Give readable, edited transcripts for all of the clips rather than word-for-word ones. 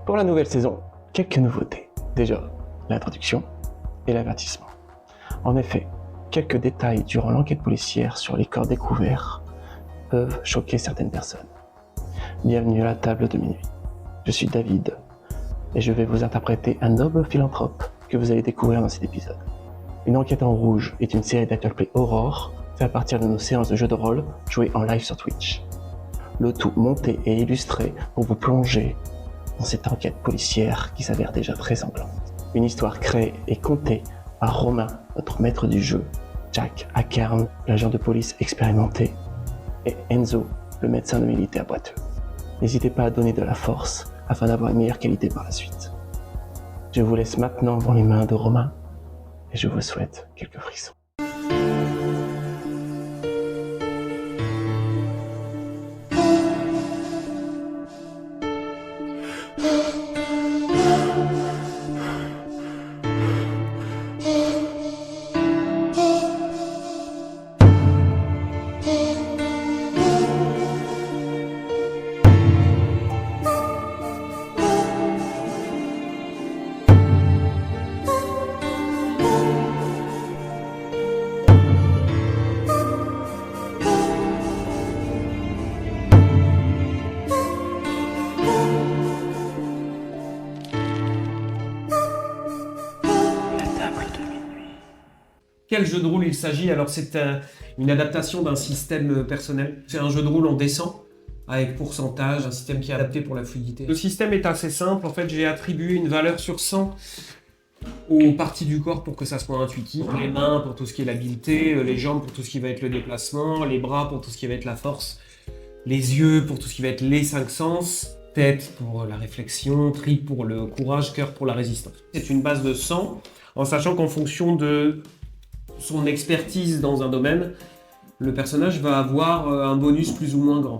Pour la nouvelle saison, quelques nouveautés. Déjà, l'introduction et l'avertissement. En effet, quelques détails durant l'enquête policière sur les corps découverts peuvent choquer certaines personnes. Bienvenue à la table de minuit. Je suis David et je vais vous interpréter un noble philanthrope que vous allez découvrir dans cet épisode. Une enquête en rouge est une série d'actual play Aurore faite à partir de nos séances de jeux de rôle jouées en live sur Twitch. Le tout monté et illustré pour vous plonger dans cette enquête policière qui s'avère déjà très sanglante. Une histoire créée et contée par Romain, notre maître du jeu, Jack Ackern, l'agent de police expérimenté, et Enzo, le médecin de militaire boiteux. N'hésitez pas à donner de la force afin d'avoir une meilleure qualité par la suite. Je vous laisse maintenant dans les mains de Romain et je vous souhaite quelques frissons. Quel jeu de rôle il s'agit? Alors c'est une adaptation d'un système personnel. C'est un jeu de rôle en descend, avec pourcentage, un système qui est adapté pour la fluidité. Le système est assez simple, en fait j'ai attribué une valeur sur 100 aux parties du corps pour que ça soit intuitif. Les mains pour tout ce qui est l'habileté, les jambes pour tout ce qui va être le déplacement, les bras pour tout ce qui va être la force, les yeux pour tout ce qui va être les 5 sens, tête pour la réflexion, tripes pour le courage, cœur pour la résistance. C'est une base de 100, en sachant qu'en fonction de son expertise dans un domaine, le personnage va avoir un bonus plus ou moins grand.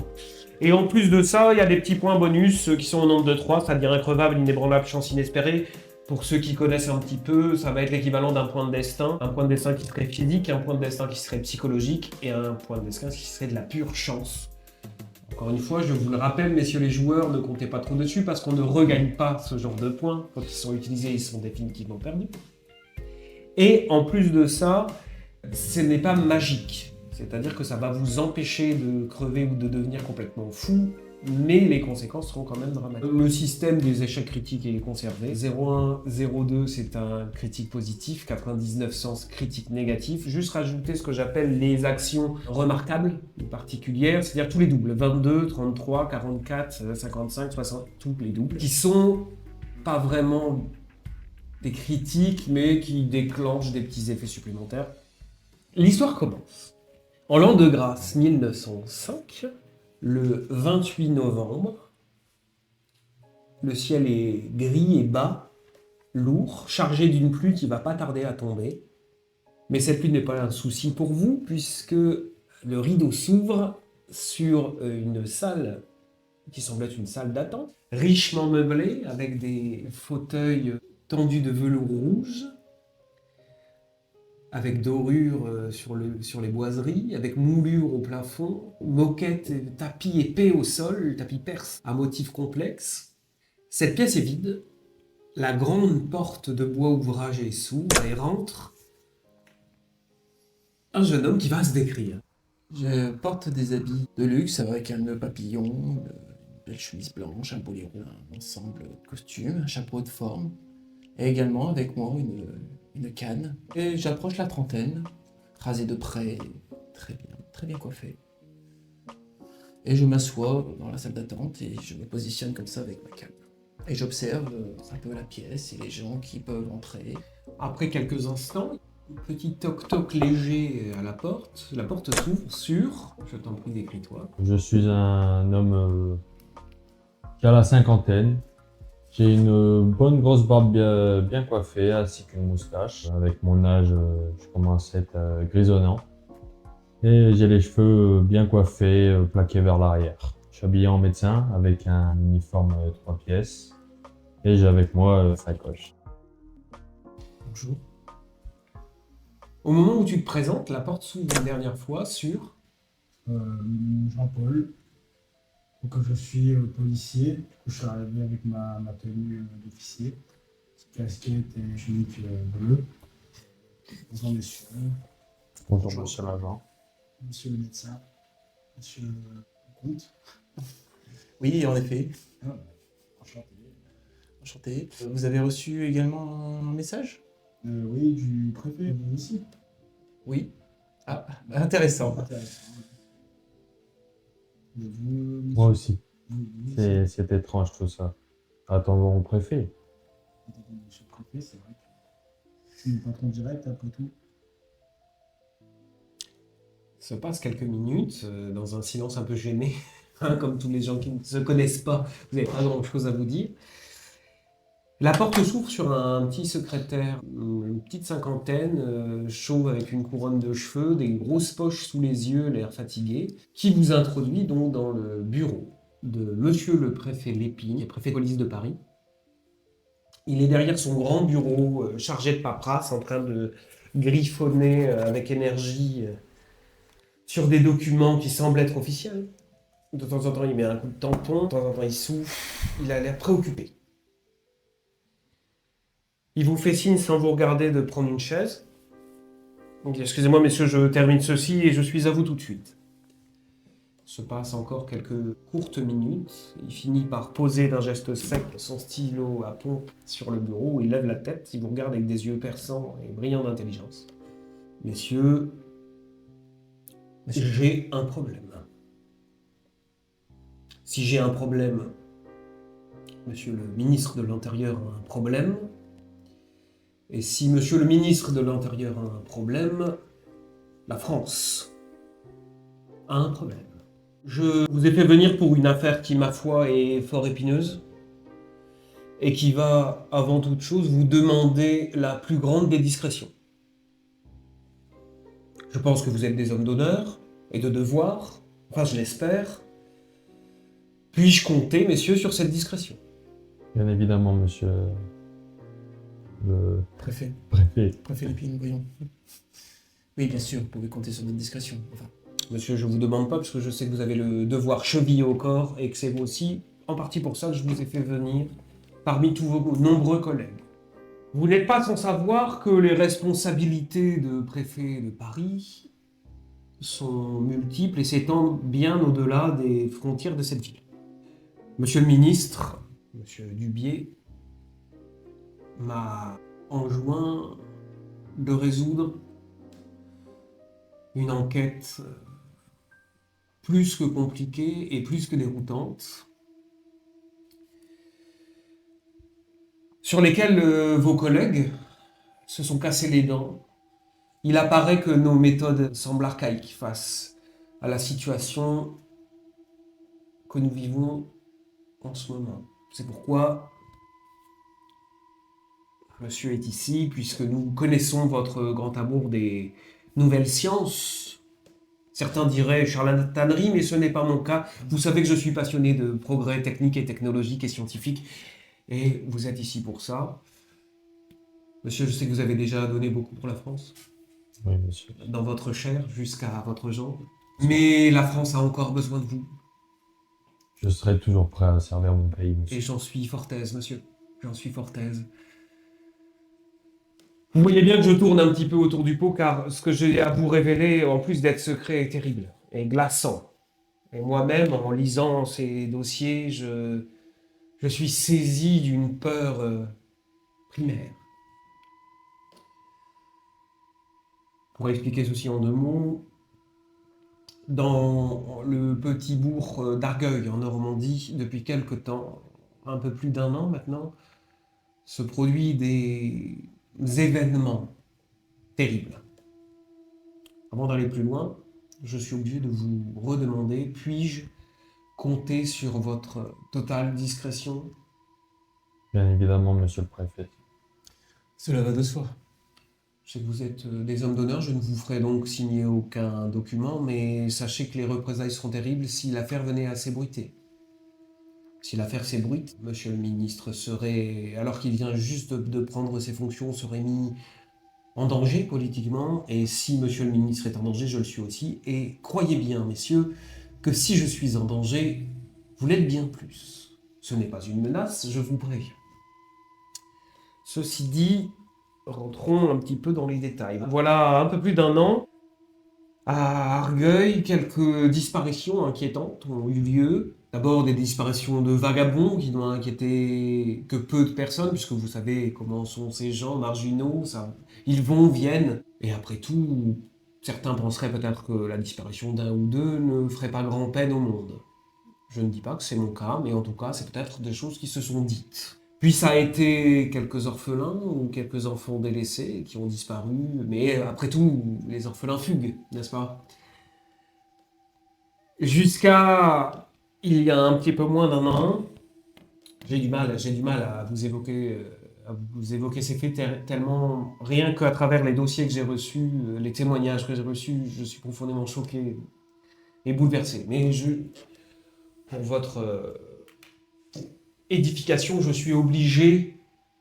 Et en plus de ça, il y a des petits points bonus qui sont au nombre de 3, c'est-à-dire increvable, inébranlable, chance inespérée. Pour ceux qui connaissent un petit peu, ça va être l'équivalent d'un point de destin. Un point de destin qui serait physique, un point de destin qui serait psychologique, et un point de destin qui serait de la pure chance. Encore une fois, je vous le rappelle, messieurs les joueurs, ne comptez pas trop dessus, parce qu'on ne regagne pas ce genre de points. Quand ils sont utilisés, ils sont définitivement perdus. Et en plus de ça, ce n'est pas magique. C'est-à-dire que ça va vous empêcher de crever ou de devenir complètement fou, mais les conséquences seront quand même dramatiques. Le système des échecs critiques est conservé. 0,1, 0,2 c'est un critique positif, 99 sens critique négatif. Juste rajouter ce que j'appelle les actions remarquables ou particulières, c'est-à-dire tous les doubles, 22, 33, 44, 55, 60, tous les doubles, qui sont pas vraiment des critiques, mais qui déclenchent des petits effets supplémentaires. L'histoire commence. En l'an de grâce 1905, le 28 novembre, le ciel est gris et bas, lourd, chargé d'une pluie qui va pas tarder à tomber. Mais cette pluie n'est pas un souci pour vous, puisque le rideau s'ouvre sur une salle qui semble être une salle d'attente, richement meublée, avec des fauteuils tendus de velours rouge, avec dorure sur les boiseries, avec moulure au plafond, moquette, tapis épais au sol, tapis perse à motifs complexes. Cette pièce est vide, la grande porte de bois ouvragé s'ouvre et rentre un jeune homme qui va se décrire. Je porte des habits de luxe avec un nœud papillon, une belle chemise blanche, un bolero, un ensemble de costumes, un chapeau de forme, et également avec moi une canne. Et j'approche la trentaine, rasé de près, très bien coiffé. Et je m'assois dans la salle d'attente et je me positionne comme ça avec ma canne. Et j'observe un peu la pièce et les gens qui peuvent entrer. Après quelques instants, petit toc-toc léger à la porte s'ouvre sur... Je t'en prie, décris-toi. Je suis un homme qui a la cinquantaine. J'ai une bonne grosse barbe bien coiffée, ainsi qu'une moustache. Avec mon âge, je commence à être grisonnant. Et j'ai les cheveux bien coiffés, plaqués vers l'arrière. Je suis habillé en médecin avec un uniforme 3 pièces. Et j'ai avec moi sacoche. Bonjour. Au moment où tu te présentes, la porte s'ouvre une dernière fois sur... Jean-Paul, Donc, je suis policier. Du coup, je suis arrivé avec ma tenue d'officier. Casquette et tunique bleue. Bonjour messieurs, Bonjour, monsieur l'agent. monsieur le médecin, monsieur le comte. Oui, en effet. Ah, enchanté. Enchanté. Vous avez reçu également un message? Oui, du préfet ici. Oui. Ah, intéressant. Intéressant. Et vous, Moi aussi. monsieur, C'est étrange tout ça. Attendons au préfet. monsieur le préfet, c'est vrai que c'est le patron direct après tout. Se passe quelques minutes dans un silence un peu gêné, hein, comme tous les gens qui ne se connaissent pas, vous n'avez pas grand-chose à vous dire. La porte s'ouvre sur un petit secrétaire, une petite cinquantaine, chauve avec une couronne de cheveux, des grosses poches sous les yeux, l'air fatigué, qui vous introduit donc dans le bureau de monsieur le préfet Lépine, préfet de police de Paris. Il est derrière son grand bureau chargé de paperasse, en train de griffonner avec énergie sur des documents qui semblent être officiels. De temps en temps, il met un coup de tampon, de temps en temps, il souffle. Il a l'air préoccupé. Il vous fait signe sans vous regarder de prendre une chaise. Il dit, excusez-moi, messieurs, je termine ceci et je suis à vous tout de suite. Se passe encore quelques courtes minutes. Il finit par poser d'un geste sec son stylo à pompe sur le bureau. Il lève la tête, il vous regarde avec des yeux perçants et brillants d'intelligence. Messieurs, j'ai un problème. Si j'ai un problème, monsieur le ministre de l'Intérieur a un problème. Et si monsieur le ministre de l'Intérieur a un problème, la France a un problème. Je vous ai fait venir pour une affaire qui, ma foi, est fort épineuse et qui va, avant toute chose, vous demander la plus grande des discrétions. Je pense que vous êtes des hommes d'honneur et de devoir, enfin je l'espère. Puis-je compter, messieurs, sur cette discrétion? Bien évidemment, monsieur le Préfet. préfet. Préfet Lépine, voyons. Oui, bien sûr, vous pouvez compter sur notre discrétion. Enfin, Monsieur, je vous demande pas, parce que je sais que vous avez le devoir chevillé au corps et que c'est vous aussi, en partie pour ça que je vous ai fait venir parmi tous vos nombreux collègues. Vous n'êtes pas sans savoir que les responsabilités de préfet de Paris sont multiples et s'étendent bien au-delà des frontières de cette ville. Monsieur le ministre, monsieur Dubié, m'a enjoint de résoudre une enquête plus que compliquée et plus que déroutante, sur lesquelles vos collègues se sont cassés les dents. Il apparaît que nos méthodes semblent archaïques face à la situation que nous vivons en ce moment. C'est pourquoi monsieur est ici, puisque nous connaissons votre grand amour des nouvelles sciences. Certains diraient charlatanerie, mais ce n'est pas mon cas. Vous savez que je suis passionné de progrès techniques et technologiques et scientifiques, et vous êtes ici pour ça. Monsieur, je sais que vous avez déjà donné beaucoup pour la France, Oui, monsieur. dans votre chair jusqu'à votre jambe. Mais la France a encore besoin de vous, Je serai toujours prêt à servir mon pays, monsieur. et j'en suis fort aise, monsieur. J'en suis fort aise. Vous voyez bien que je tourne un petit peu autour du pot, car ce que j'ai à vous révéler, en plus d'être secret, est terrible et glaçant. Et moi-même, en lisant ces dossiers, je suis saisi d'une peur primaire. Pour expliquer ceci en 2 mots, dans le petit bourg d'Argueil, en Normandie, depuis quelque temps, un peu plus d'1 an maintenant, se produit des événements terribles. Avant d'aller plus loin, je suis obligé de vous redemander, puis-je compter sur votre totale discrétion? Bien évidemment, monsieur le préfet. cela va de soi. Je sais que vous êtes des hommes d'honneur, je ne vous ferai donc signer aucun document, mais sachez que les représailles seront terribles si l'affaire venait à s'ébruiter. Si l'affaire s'ébruite, monsieur le ministre serait, alors qu'il vient juste de prendre ses fonctions, serait mis en danger politiquement, et si monsieur le ministre est en danger, je le suis aussi, et croyez bien, messieurs, que si je suis en danger, Vous l'êtes bien plus. Ce n'est pas une menace, je vous préviens. Ceci dit, rentrons un petit peu dans les détails. Voilà un peu plus d'un an, à Argueil, quelques disparitions inquiétantes ont eu lieu. D'abord des disparitions de vagabonds qui n'ont inquiété que peu de personnes, puisque vous savez comment sont ces gens marginaux, ça, ils vont, viennent, et après tout, certains penseraient peut-être que la disparition d'un ou deux ne ferait pas grand peine au monde. Je ne dis pas que c'est mon cas, mais en tout cas, c'est peut-être des choses qui se sont dites. Puis ça a été quelques orphelins ou quelques enfants délaissés qui ont disparu, mais après tout, les orphelins fuguent, n'est-ce pas? Jusqu'à il y a un petit peu moins d'un an, j'ai du mal à vous évoquer ces faits tellement, rien qu'à travers les dossiers que j'ai reçus, les témoignages que j'ai reçus, je suis profondément choqué et bouleversé. Mais pour votre édification, je suis obligé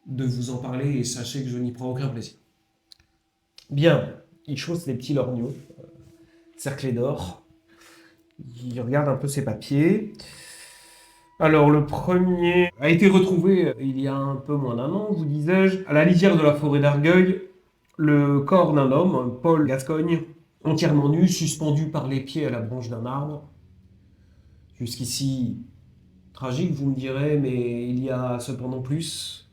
de vous en parler et sachez que je n'y prends aucun plaisir. Bien, il chausse les petits lorgnons, cerclés d'or. Il regarde un peu ses papiers. Alors, le premier a été retrouvé il y a un peu moins d'un an, vous disais-je, à la lisière de la forêt d'Argueil, le corps d'un homme, Paul Gascogne, entièrement nu, suspendu par les pieds à la branche d'un arbre. Jusqu'ici, tragique, vous me direz, mais il y a cependant plus,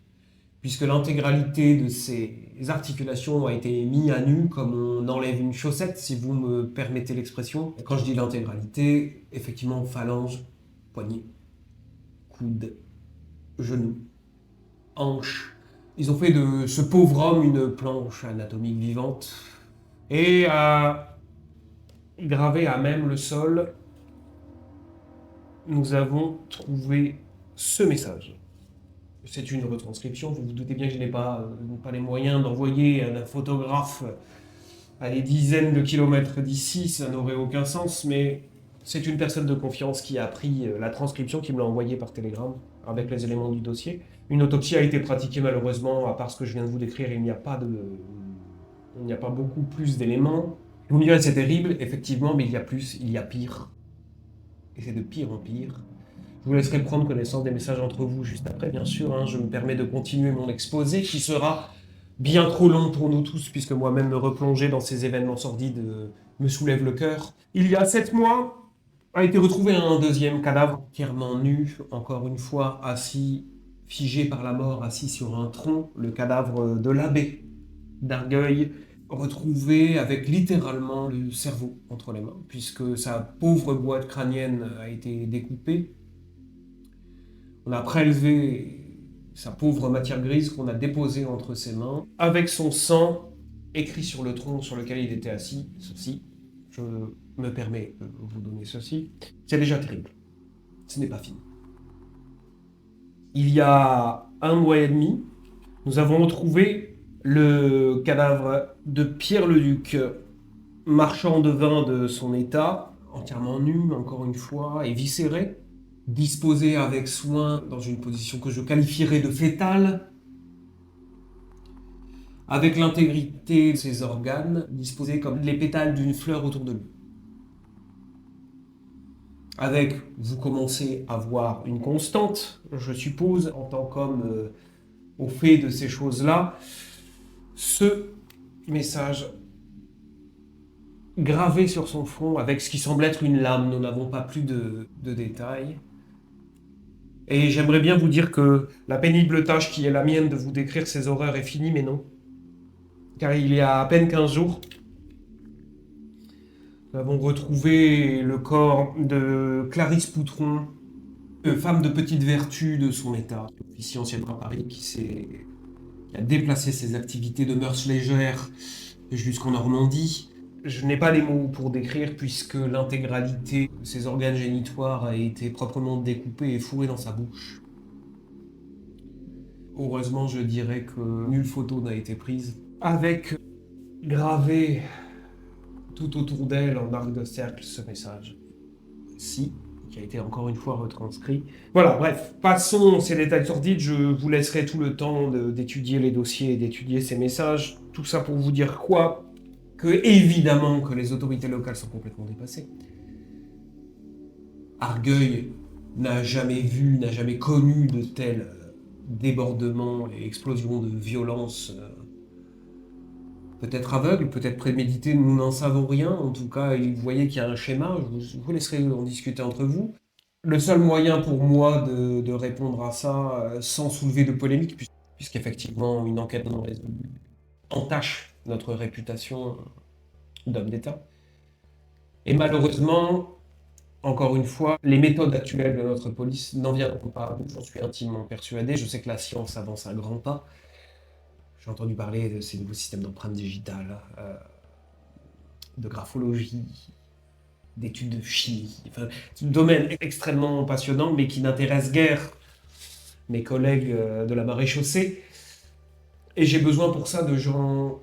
puisque l'intégralité de ces articulations a été mise à nu, comme on enlève une chaussette, si vous me permettez l'expression. Quand je dis l'intégralité, effectivement, phalanges, poignets, coudes, genoux, hanches. Ils ont fait de ce pauvre homme une planche anatomique vivante, et gravé à même le sol, nous avons trouvé ce message. C'est une retranscription, vous vous doutez bien que je n'ai pas les moyens d'envoyer un photographe à des dizaines de kilomètres d'ici, ça n'aurait aucun sens, mais c'est une personne de confiance qui a pris la transcription, qui me l'a envoyée par télégramme, avec les éléments du dossier. Une autopsie a été pratiquée malheureusement, à part ce que je viens de vous décrire, il n'y a pas beaucoup plus d'éléments. Vous me direz c'est terrible, effectivement, mais il y a plus, il y a pire. Et c'est de pire en pire. Je vous laisserai prendre connaissance des messages entre vous juste après, bien sûr. Hein. Je me permets de continuer mon exposé, qui sera bien trop long pour nous tous, puisque moi-même me replonger dans ces événements sordides me soulève le cœur. Il y a 7 mois, a été retrouvé un deuxième cadavre, entièrement nu, encore une fois, assis, figé par la mort, assis sur un tronc, le cadavre de l'abbé d'Argueil, retrouvé avec littéralement le cerveau entre les mains, puisque sa pauvre boîte crânienne a été découpée. On a prélevé sa pauvre matière grise qu'on a déposée entre ses mains, avec son sang écrit sur le tronc sur lequel il était assis, ceci. Je me permets de vous donner ceci. C'est déjà terrible. Ce n'est pas fini. Il y a 1 mois et demi, nous avons retrouvé le cadavre de Pierre Leduc, marchand de vin de son état, entièrement nu, encore une fois, et viscéré, disposé avec soin dans une position que je qualifierais de fétale, avec l'intégrité de ses organes, disposés comme les pétales d'une fleur autour de lui. Avec, vous commencez à voir une constante, je suppose, en tant qu'homme au fait de ces choses-là, ce message gravé sur son front avec ce qui semble être une lame, nous n'avons pas plus de détails. Et j'aimerais bien vous dire que la pénible tâche qui est la mienne de vous décrire ces horreurs est finie, mais non. Car il y a à peine 15 jours, nous avons retrouvé le corps de Clarisse Poutron, femme de petite vertu de son état, officier anciennement à Paris, qui a déplacé ses activités de mœurs légères jusqu'en Normandie. Je n'ai pas les mots pour décrire puisque l'intégralité de ses organes génitoires a été proprement découpée et fourrée dans sa bouche. Heureusement, je dirais que nulle photo n'a été prise. Avec gravé tout autour d'elle en arc de cercle ce message. Si, qui a été encore une fois retranscrit. Voilà, bref, passons ces détails sordides, je vous laisserai tout le temps d'étudier les dossiers et d'étudier ces messages. Tout ça pour vous dire quoi? Que évidemment que les autorités locales sont complètement dépassées. Argueil n'a jamais vu, n'a jamais connu de tels débordements et explosions de violence, peut-être aveugles, peut-être prémédités, nous n'en savons rien. En tout cas, vous voyez qu'il y a un schéma, je vous laisserai en discuter entre vous. Le seul moyen pour moi de répondre à ça sans soulever de polémique, puisqu'effectivement une enquête non résolue entache notre réputation d'homme d'État. Et malheureusement, encore une fois, les méthodes actuelles de notre police n'en viendront pas à bout, j'en suis intimement persuadé. Je sais que la science avance à grands pas. J'ai entendu parler de ces nouveaux systèmes d'empreintes digitales, de graphologie, d'études de chimie. Enfin, c'est un domaine extrêmement passionnant, mais qui n'intéresse guère mes collègues de la maréchaussée. Et j'ai besoin pour ça de gens...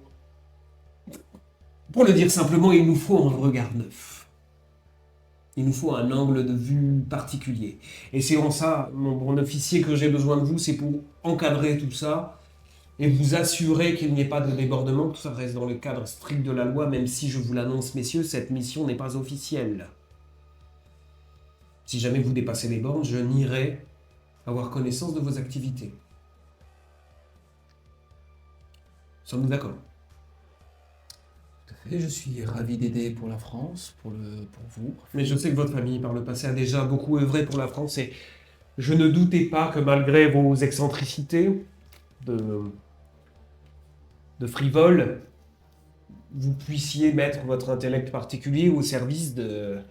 Pour le dire simplement, il nous faut un regard neuf. Il nous faut un angle de vue particulier. Et c'est en ça, mon bon officier, que j'ai besoin de vous, c'est pour encadrer tout ça et vous assurer qu'il n'y ait pas de débordement, que tout ça reste dans le cadre strict de la loi, même si je vous l'annonce, messieurs, cette mission n'est pas officielle. Si jamais vous dépassez les bornes, je nierai avoir connaissance de vos activités. Sommes-nous d'accord? Tout à fait, je suis ravi d'aider pour la France, pour vous. Mais je sais que votre famille, par le passé, a déjà beaucoup œuvré pour la France et je ne doutais pas que malgré vos excentricités de frivole, vous puissiez mettre votre intellect particulier au service d'un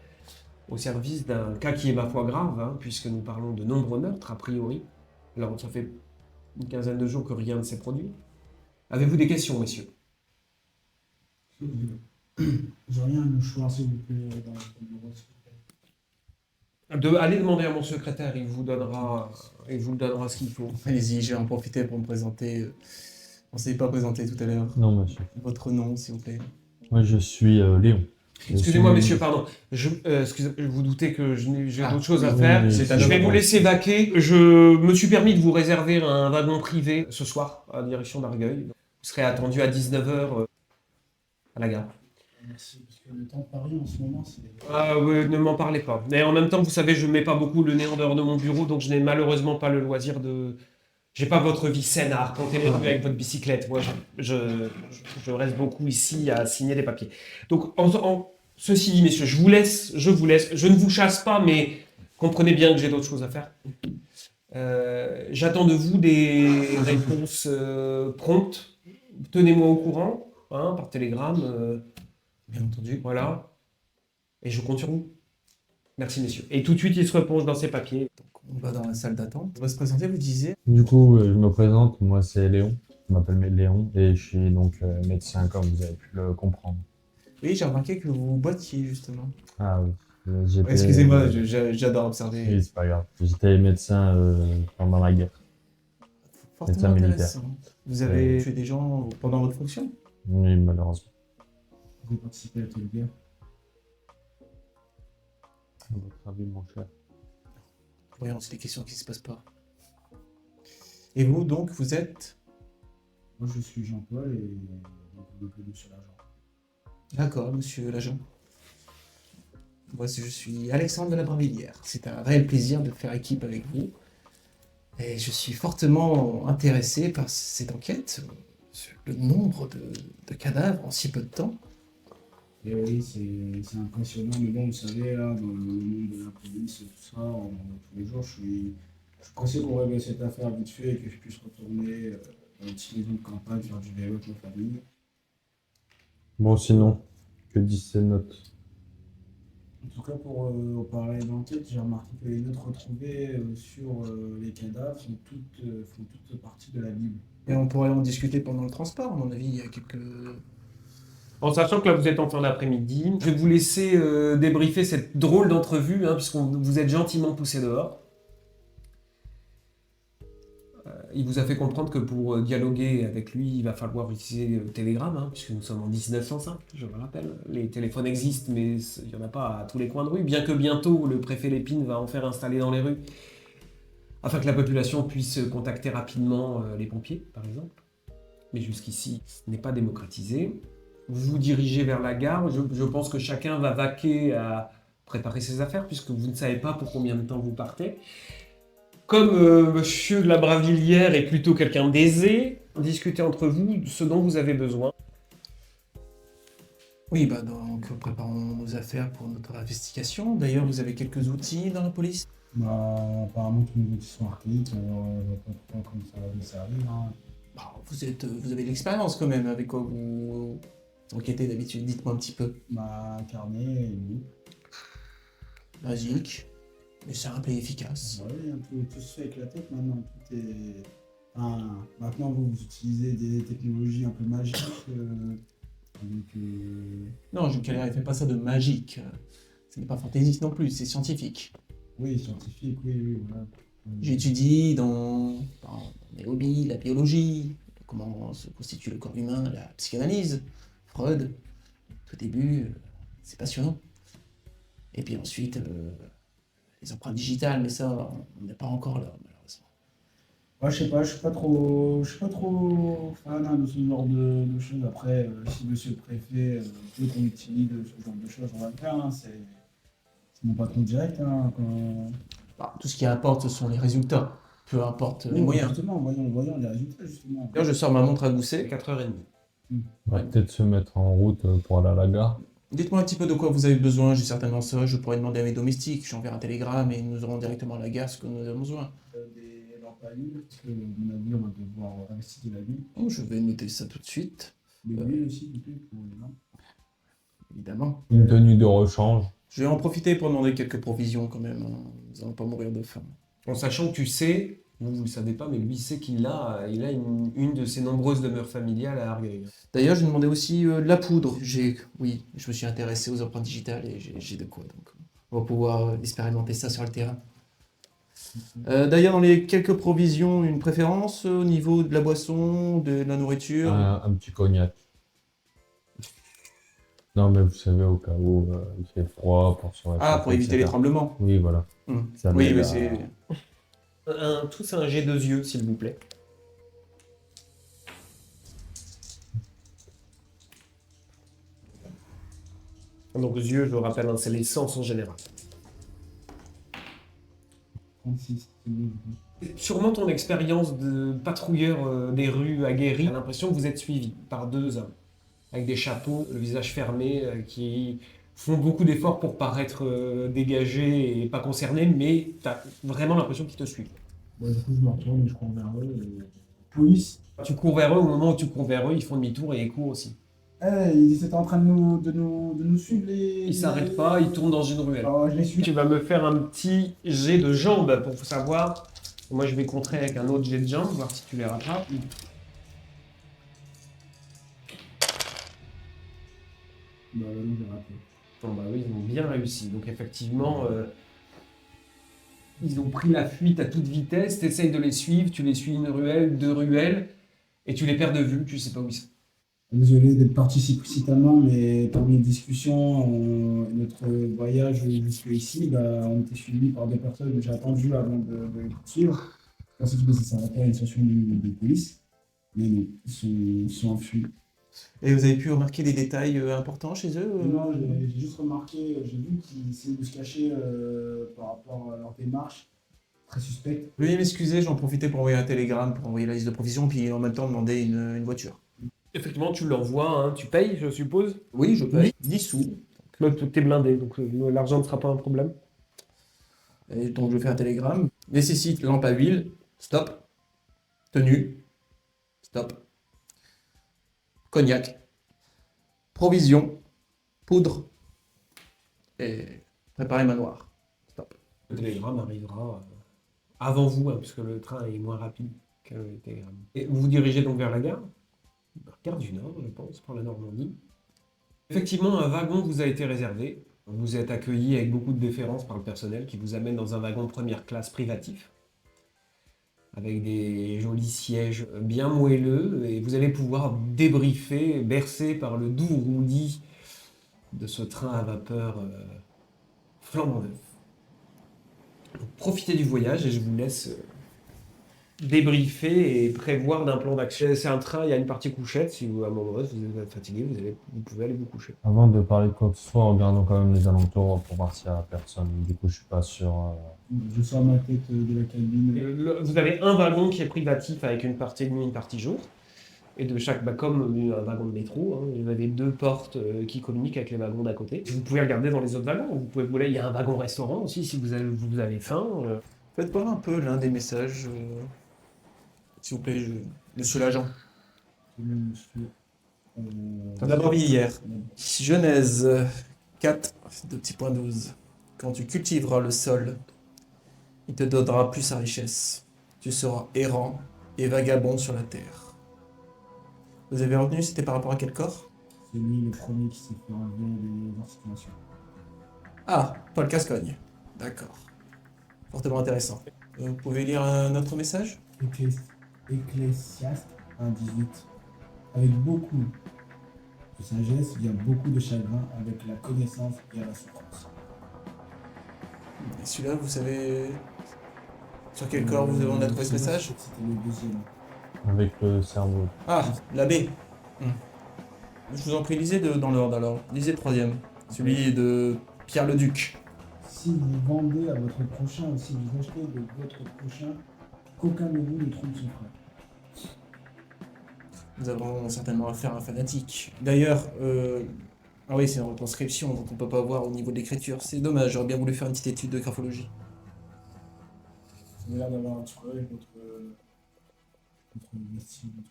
cas qui est ma foi grave, hein, puisque nous parlons de nombreux meurtres, a priori. Alors, ça fait une quinzaine de jours que rien ne s'est produit. Avez-vous des questions, messieurs? J'aurais un mouchoir, s'il vous plaît, dans votre bureau, s'il vous plaît. Allez demander à mon secrétaire, il vous donnera ce qu'il faut. Allez-y, je vais en profiter pour me présenter. On ne s'est pas présenté tout à l'heure. Non, monsieur. Votre nom, s'il vous plaît. Moi, je suis Léon. Excusez-moi, Je suis- messieurs, pardon. Vous doutez que j'ai Ah, d'autres choses à oui, faire. mais c'est un Je vais homme. vous laisser vaquer. Je me suis permis de vous réserver un wagon privé ce soir à la direction d'Argueil. Vous serez attendu à 19h à la gare. Merci, parce que le temps de Paris en ce moment, c'est... Ah ouais, ne m'en parlez pas. Mais en même temps, vous savez, je ne mets pas beaucoup le nez en dehors de mon bureau, donc je n'ai malheureusement pas le loisir de... J'ai pas votre vie saine à arpenter les rues avec votre bicyclette. Moi, je reste beaucoup ici à signer des papiers. Donc, ceci dit, messieurs, je vous laisse. Je ne vous chasse pas, mais comprenez bien que j'ai d'autres choses à faire. J'attends de vous des réponses promptes. Tenez-moi au courant, hein, par télégramme. Bien entendu. Voilà. Et je compte sur vous. Merci, messieurs. Et tout de suite, il se replonge dans ses papiers. On va dans la salle d'attente. On va se présenter, vous disiez. Du coup, je me présente, moi c'est Léon. Je m'appelle Léon et je suis donc médecin comme vous avez pu le comprendre. Oui, j'ai remarqué que vous boitiez, justement. Ah oui. J'étais- Excusez-moi, j'adore observer. Oui, c'est pas grave. J'étais médecin pendant la guerre. Fortement médecin militaire. intéressant. Vous avez tué des gens pendant votre fonction? Oui, malheureusement. Vous avez participé à quelle guerre? À votre avis, mon cher. Voyons, c'est des questions qui ne se posent pas. Et vous, donc, vous êtes... Moi, je suis Jean-Paul et donc vous m'appelez Monsieur l'agent. D'accord, monsieur l'agent. Moi, je suis Alexandre de la Brinvilliers. C'est un réel plaisir de faire équipe avec vous. Et je suis fortement intéressé par cette enquête, sur le nombre de cadavres en si peu de temps. Et oui, c'est impressionnant, mais bon, vous savez, là, dans le monde de la police et tout ça, tous les jours, je suis pressé qu'on règle cette affaire vite fait et que je puisse retourner dans une petite maison de campagne, faire du vélo avec ma famille. Bon, sinon, que disent ces notes? En tout cas, pour parler d'enquête, j'ai remarqué que les notes retrouvées sur les cadavres font toutes partie de la Bible. Et on pourrait en discuter pendant le transport, à mon avis, il y a quelques... En sachant que là, vous êtes en fin d'après-midi, je vais vous laisser débriefer cette drôle d'entrevue, hein, puisque vous êtes gentiment poussé dehors. Il vous a fait comprendre que pour dialoguer avec lui, il va falloir utiliser Telegram, hein, puisque nous sommes en 1905, je le rappelle. Les téléphones existent, mais il n'y en a pas à tous les coins de rue, bien que bientôt le préfet Lépine va en faire installer dans les rues, afin que la population puisse contacter rapidement les pompiers, par exemple. Mais jusqu'ici, ce n'est pas démocratisé. Vous vous dirigez vers la gare, je pense que chacun va vaquer à préparer ses affaires, puisque vous ne savez pas pour combien de temps vous partez. Comme monsieur de la Bravillière est plutôt quelqu'un d'aisé, discutez entre vous de ce dont vous avez besoin. Oui, bah donc préparons nos affaires pour notre investigation. D'ailleurs, vous avez quelques outils dans la police? Bah, apparemment, tous les outils sont archaïques, je vois pas trop comment ça arrive. Hein. Bah, vous avez de l'expérience quand même, avec quoi vous enquêtez d'habitude, dites-moi un petit peu. Bah, carnet et loup. Basique, mais simple et efficace. Ouais, tout se fait avec la tête maintenant. Tout est... Enfin, maintenant, vous utilisez des technologies un peu magiques. Non, Jules Calais, il fait pas ça de magique. Ce n'est pas fantaisiste non plus, c'est scientifique. Oui, scientifique, oui, voilà. J'étudie dans mes hobbies, la biologie, comment se constitue le corps humain, la psychanalyse, Freud. Tout début, c'est passionnant. Et puis ensuite, les empreintes digitales, mais ça, on n'est pas encore là, malheureusement. Ouais, je sais pas, je suis pas trop fan hein, de ce genre de choses. Après, si monsieur le préfet veut qu'on utilise ce genre de choses, on va le faire. Hein, c'est mon patron direct. Hein, quand... Bah, tout ce qui importe, ce sont les résultats, peu importe les Oui, moyens. justement, voyons les résultats, justement. D'ailleurs, je sors ma montre à gousset. 4h30. On va peut-être se mettre en route pour aller à la gare. Dites-moi un petit peu de quoi vous avez besoin, j'ai certainement ça. Je pourrais demander à mes domestiques, j'enverrai un télégramme et nous aurons directement à la gare ce que nous avons besoin. Des lampes à huile, parce que, à mon avis, on va devoir investir de la nuit. Oh, je vais noter ça tout de suite, Des huiles aussi, du coup, pour les lampes. évidemment. Une tenue de rechange. Je vais en profiter pour demander quelques provisions quand même. Hein. Nous allons pas mourir de faim. En sachant que tu sais, vous ne le savez pas, mais lui sait qu'il a, une de ses nombreuses demeures familiales à Argueil. D'ailleurs, j'ai demandé aussi de la poudre. Oui, je me suis intéressé aux empreintes digitales et j'ai de quoi. Donc, on va pouvoir expérimenter ça sur le terrain. D'ailleurs, dans les quelques provisions, une préférence au niveau de la boisson, de la nourriture? Un petit cognac. Non, mais vous savez, au cas où il fait froid, pour se réchauffer, Ah, pour éviter les etc. tremblements. Oui, voilà. Ça Oui, m'aide mais à- c'est... Tous un jet de yeux, s'il vous plaît. Donc yeux, je le rappelle, hein, c'est les sens en général. 36. C'est bon. Sûrement ton expérience de patrouilleur des rues aguerri a l'impression que vous êtes suivi par deux hommes avec des chapeaux, le visage fermé, qui font beaucoup d'efforts pour paraître dégagés et pas concernés, mais t'as vraiment l'impression qu'ils te suivent. Bon, du coup, je me retourne et je cours vers eux. Police. Tu cours vers eux, au moment où tu cours vers eux, ils font demi-tour et ils courent aussi. Eh, ils étaient en train de nous suivre les... Ils s'arrêtent pas, ils tournent dans une ruelle. Alors, je les suis. Tu vas me faire un petit jet de jambes pour savoir. Moi, je vais contrer avec un autre jet de jambes, voir si tu les rattrapes. Bah, non, j'ai raté. Bon, bah oui, ils ont bien réussi. Donc, effectivement, ils ont pris la fuite à toute vitesse. Tu essayes de les suivre, tu les suis une ruelle, deux ruelles, et tu les perds de vue, tu sais pas où ils sont. Désolé d'être parti si précipitamment, mais parmi les discussions, notre voyage jusqu'ici, bah, on était suivi par des personnes que j'ai attendues avant de les poursuivre. Je pensais que ça s'arrêtait à une station de police, mais non, ils sont enfuis. Et vous avez pu remarquer des détails importants chez eux? Non, j'ai juste remarqué, j'ai vu qu'ils essayaient de se cacher par rapport à leur démarche, très suspecte. Veuillez m'excuser, j'en profitais pour envoyer un télégramme, pour envoyer la liste de provisions, puis en même temps demander une voiture. Effectivement, tu l'envoies, hein, tu payes, je suppose. Oui, je paye. 10 sous. T'es blindé, donc l'argent ne sera pas un problème. Et donc je fais un télégramme. Nécessite lampe à huile. Stop. Tenue. Stop. Cognac. Provision. Poudre. Et préparer manoir. Stop. Le télégramme arrivera avant vous, hein, puisque le train est moins rapide que le télégramme. Et vous vous dirigez donc vers la gare? Gare du Nord, je pense, pour la Normandie. Effectivement, un wagon vous a été réservé. Vous êtes accueilli avec beaucoup de déférence par le personnel qui vous amène dans un wagon de première classe privatif, avec des jolis sièges bien moelleux, et vous allez pouvoir débriefer, bercé par le doux roulis de ce train à vapeur flambant neuf. Donc, profitez du voyage et je vous laisse débriefer et prévoir d'un plan d'action. C'est un train, il y a une partie couchette. Si vous, à un moment donné, vous êtes fatigué, vous pouvez aller vous coucher. Avant de parler de quoi que ce soit, regardons quand même les alentours pour voir s'il y a personne. Du coup, je suis pas sûr. Je sors ma tête de la cabine. Vous avez un wagon qui est privatif avec une partie nuit, une partie jour. Et de chaque, comme un wagon de métro, hein, vous avez 2 portes qui communiquent avec les wagons d'à côté. Vous pouvez regarder dans les autres wagons. Vous pouvez voler. Il y a un wagon restaurant aussi si vous avez faim. Faites voir un peu l'un des messages, s'il vous plaît, monsieur l'agent. La Barbillère. Genèse 4, 2.12. Quand tu cultiveras le sol, il te donnera plus sa richesse. Tu seras errant et vagabond sur la terre. Vous avez retenu, c'était par rapport à quel corps? C'est lui le premier qui s'est fait enlever les articulations. Ah, Paul Gascogne. D'accord. Fortement intéressant. Vous pouvez lire un autre message? Ecclésiaste 1.18. Avec beaucoup de sagesse vient beaucoup de chagrin, avec la connaissance et la souffrance. Et celui-là, vous savez sur quel corps on a trouvé ce message? C'était le deuxième. Avec le cerveau. Ah, l'abbé. Je vous en prie, lisez dans l'ordre alors. Lisez le troisième. Celui de Pierre le Duc. Si vous vendez à votre prochain ou si vous achetez de votre prochain, qu'aucun de vous ne trompe son frère. Nous avons certainement affaire à un fanatique. D'ailleurs, ah oui, c'est une retranscription, donc on peut pas voir au niveau de l'écriture. C'est dommage, j'aurais bien voulu faire une petite étude de graphologie. Vous avez l'air d'avoir un petit problème avec votre vestige, votre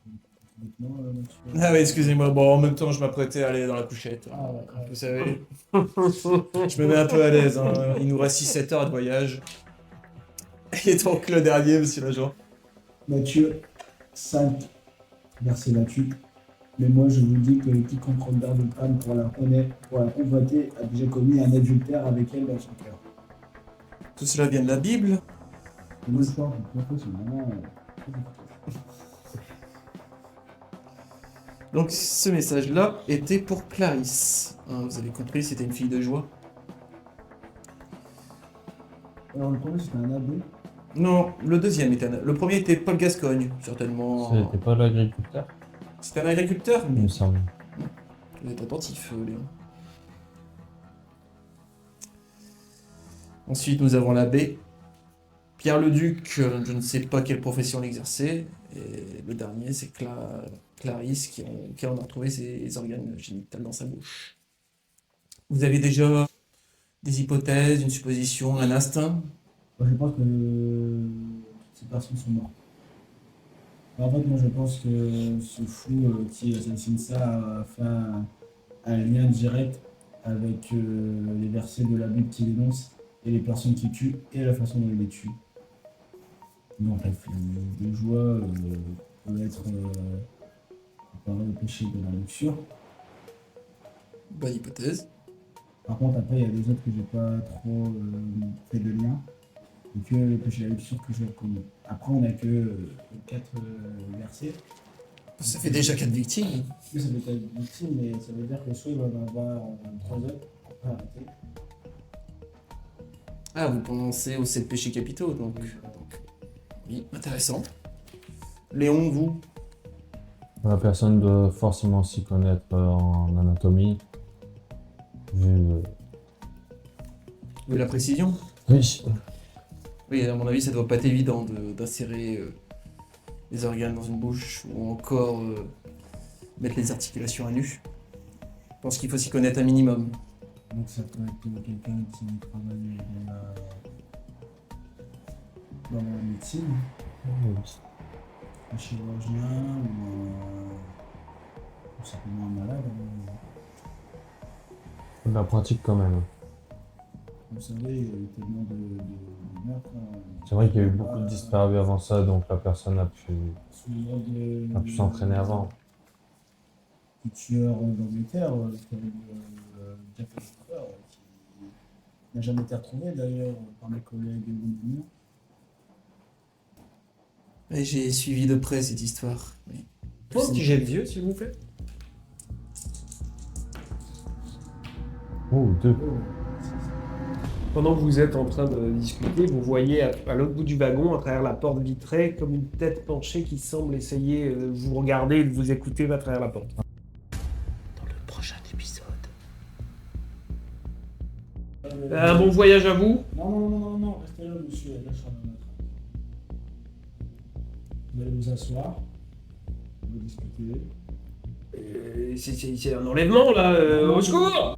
vêtement, monsieur. Ah oui, excusez-moi, bon, en même temps, je m'apprêtais à aller dans la couchette. Ah, d'accord. Vous savez, je me mets un peu à l'aise, hein. Il nous reste 6-7 heures de voyage. Et donc le dernier, monsieur l'agent. Matthieu 5, verset 28. Mais moi je vous dis que quiconque regarde une femme pour la convoiter a déjà commis un adultère avec elle dans son cœur. Tout cela vient de la Bible. Et moi je pense que c'est vraiment très difficile. Donc ce message-là était pour Clarisse. Hein, vous avez compris, c'était une fille de joie. Alors le premier c'était un abbé. Non, le deuxième était le premier était Paul Gascogne, certainement. C'était pas l'agriculteur, C'était un agriculteur. il me semble. Vous êtes attentif, Léon. Ensuite, nous avons l'abbé. Pierre le Duc, je ne sais pas quelle profession il exerçait. Et le dernier, c'est Clarisse qui en a retrouvé ses organes génitaux dans sa bouche. Vous avez déjà des hypothèses, une supposition, un instinct? Moi je pense que toutes ces personnes sont mortes. En fait moi je pense que ce fou qui assassine ça a fait un lien direct avec les versets de la Bible qui dénoncent et les personnes qui tuent et la façon dont ils les tuent. Donc la fille de joie peut être comparé au péché de la luxure. Bonne hypothèse. Par contre après il y a des autres que j'ai pas trop fait de lien. Et que le péché de la luxure que j'ai reconnu. Après on n'a que 4 versets. Ça fait déjà 4 victimes. Oui, ça peut être victime, mais ça veut dire que soit il va en avoir 3 autres après arrêter. Ah, vous pensez aux 7 péchés capitaux, donc. Oui, intéressant. Léon, vous? La personne doit forcément s'y connaître en anatomie. Vu. Vu la précision? Oui. Oui, à mon avis, ça doit pas être évident d'insérer les organes dans une bouche ou encore mettre les articulations à nu. Je pense qu'il faut s'y connaître un minimum. Donc ça peut être quelqu'un qui travaille dans la médecine, un chirurgien ou simplement un malade. De la pratique quand même. Vous savez, il y a eu tellement de meurtres. C'est vrai qu'il y a eu beaucoup de disparus avant ça, donc la personne a pu s'entraîner avant. Le tueur d'Angleterre, comme Jack Ripper, qui n'a jamais été retrouvé d'ailleurs par mes collègues londoniens. Et j'ai suivi de près cette histoire. Oui. Petit jet de vieux, s'il vous plaît. Oh, 2. Pendant que vous êtes en train de discuter, vous voyez à l'autre bout du wagon, à travers la porte vitrée, comme une tête penchée qui semble essayer de vous regarder et de vous écouter à travers la porte. Dans le prochain épisode. Un bon voyage à vous. Non, restez là, monsieur, là, je suis en train de- Vous allez vous asseoir, on va discuter. C'est un enlèvement là, au secours!